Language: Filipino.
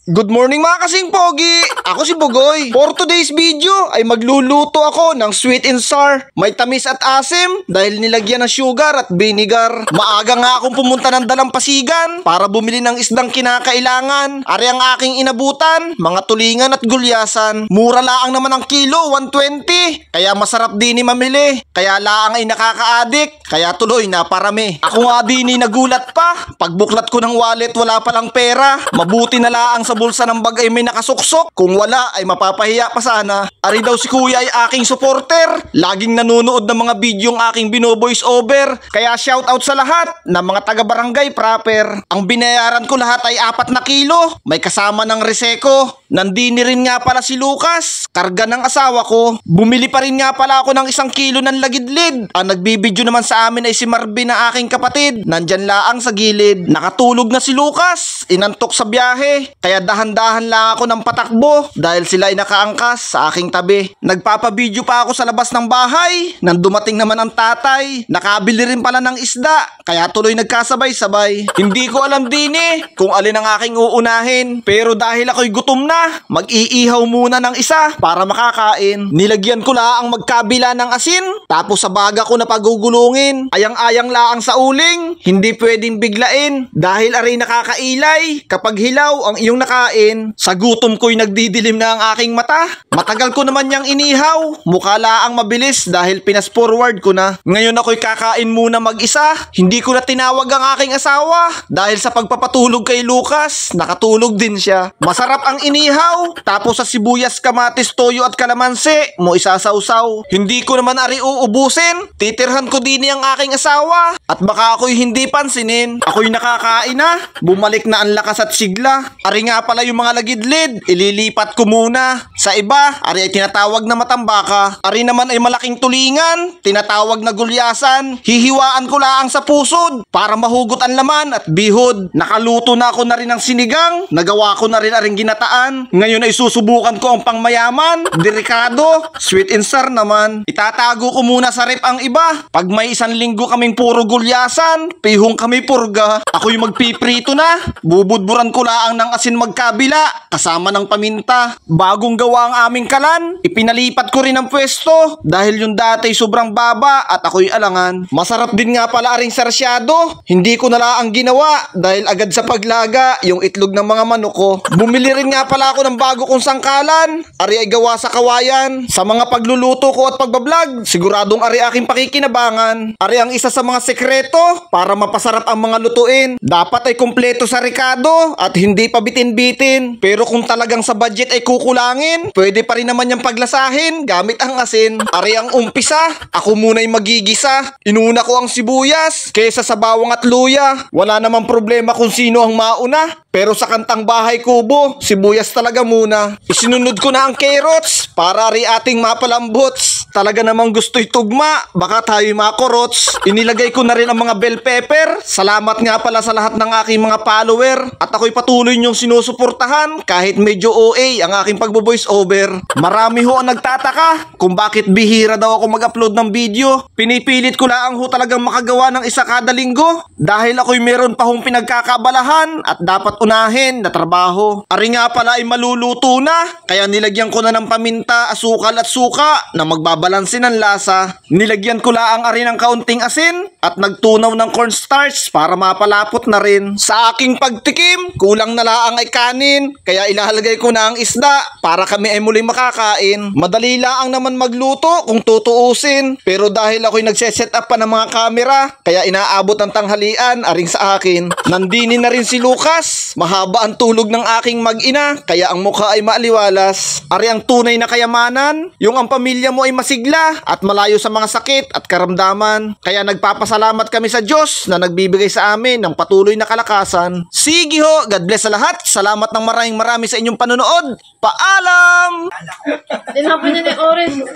Good morning mga kasing pogi! Ako si Bugoy. For today's video ay magluluto ako ng sweet and sour. May tamis at asim dahil nilagyan ng sugar at vinegar. Maaga nga akong pumunta ng Dalampasigan para bumili ng isdang kinakailangan. Ari ang aking inabutan, mga tulingan at gulyasan. Mura laang naman ang kilo, 120. Kaya masarap din ni mamili. Kaya laang ay nakaka-addict. Kaya tuloy na parami. Ako nga din ay nagulat pa. Pagbuklat ko ng wallet wala palang pera. Mabuti na laang sa bulsa ng bag ay may nakasuksok. Kung wala ay mapapahiya pa sana. Ari daw si kuya ay aking supporter. Laging nanonood ng mga bidyong aking bino-voice over. Kaya shout out sa lahat ng mga taga-barangay proper. Ang binayaran ko lahat ay 4 na kilo. May kasama ng reseko. Nandini rin nga pala si Lucas, karga ng asawa ko. Bumili pa rin nga pala ako ng 1 kilo ng lagidlid. Ang nagbibidyo naman sa amin ay si Marvin na aking kapatid. Nandyan laang sa gilid. Nakatulog na si Lucas. Inantok sa biyahe. Kaya dahan-dahan lang ako ng patakbo dahil sila ay nakaangkas sa aking tabi. Nagpapabidyo pa ako sa labas ng bahay. Nang dumating naman ang tatay. Nakabili rin pala ng isda. Kaya tuloy nagkasabay-sabay. Hindi ko alam din kung alin ang aking uunahin. Pero dahil ako'y gutom na, mag-iihaw muna ng isa para makakain. Nilagyan ko laang magkabila ng asin. Tapos sa baga ko na pagugulungin. Ayang-ayang laang sa uling. Hindi pwedeng biglain. Dahil aray nakakailay. Kapag hilaw ang iyong nakain, sa gutom ko'y nagdidilim na ang aking mata. Matagal ko naman niyang inihaw. Mukha laang mabilis dahil pinas-forward ko na. Ngayon ako'y kakain muna mag-isa. Hindi ko na tinawag ang aking asawa. Dahil sa pagpapatulog kay Lucas, nakatulog din siya. Masarap ang inihaw. Tapos sa sibuyas, kamatis, toyo at kalamansi mo isasawsaw. Hindi ko naman ari uubusin. Titirhan ko din ang aking asawa. At baka ako'y hindi pansinin. Ako'y nakakain na. Bumalik na ang lakas at sigla. Ari nga pala yung mga lagidlid. Ililipat ko muna. Sa iba, ari ay tinatawag na matambaka. Ari naman ay malaking tulingan. Tinatawag na gulyasan. Hihiwaan ko laang sa pusod para mahugot ang laman at bihod. Nakaluto na ako na rin ng sinigang. Nagawa ko na rin aring ginataan. Ngayon ay susubukan ko ang pangmayaman. Delikado. Sweet and sour naman. Itatago ko muna sa rep ang iba. Pag may 1 linggo kaming puro gulyasan, pihong kami purga. Ako'y magpiprito na. Bubudburan ko laang ng asin magkabila kasama ng paminta. Bagong gawa ang aming kalan. Ipinalipat ko rin ang pwesto dahil yung dati sobrang baba at ako'y alangan. Masarap din nga pala aring sarsyado. Hindi ko na laang ginawa dahil agad sa paglaga yung itlog ng mga manok ko. Bumili rin nga pala ako ng bago kong sangkalan. Ari ay gawa sa kawayan. Sa mga pagluluto ko at pagbablog, siguradong ari aking pakikinabangan. Ari ang isa sa mga sekreto para mapasarap ang mga lutuin. Dapat ay kumpleto sa rekado at hindi pa bitin-bitin. Pero kung talagang sa budget ay kukulangin, pwede pa rin naman yung paglasahin gamit ang asin. Ari ang umpisa. Ako muna'y magigisa. Inuna ko ang sibuyas kaysa sa bawang at luya. Wala namang problema kung sino ang mauna. Pero sa kantang bahay kubo, sibuyas talaga muna. Isinunod ko na ang carrots para ri ating mapalambots. Talaga namang gusto'y tugma, baka tayo'y makurots. Inilagay ko na rin ang mga bell pepper. Salamat nga pala sa lahat ng aking mga follower. At ako'y patuloy niyong sinusuportahan kahit medyo OA ang aking pagbo-voice over. Marami ho ang nagtataka kung bakit bihira daw ako mag-upload ng video. Pinipilit ko lang ho talagang makagawa ng isa kada linggo. Dahil ako'y meron pa hong pinagkakabalahan at dapat unahin na trabaho. Ari nga pala ay maluluto na. Kaya nilagyan ko na ng paminta, asukal at suka na magbabalanse ng lasa. Nilagyan ko laang ari ng kaunting asin at nagtunaw ng cornstarch para mapalapot na rin. Sa aking pagtikim, kulang na laang ay kanin. Kaya ilalagay ko na ang isda para kami ay muling makakain. Madali laang naman magluto kung tutuusin. Pero dahil ako'y nagse-set up pa ng mga kamera, kaya inaabot ang tanghalian aring sa akin. Nandini na rin si Lucas. Mahaba ang tulog ng aking mag-ina, kaya ang mukha ay maaliwalas. Ari ang tunay na kayamanan, yung ang pamilya mo ay masigla at malayo sa mga sakit at karamdaman. Kaya nagpapasalamat kami sa Diyos na nagbibigay sa amin ng patuloy na kalakasan. Sige ho, God bless sa lahat. Salamat ng marami sa inyong panonood. Paalam! Tinapon niya ni Orange.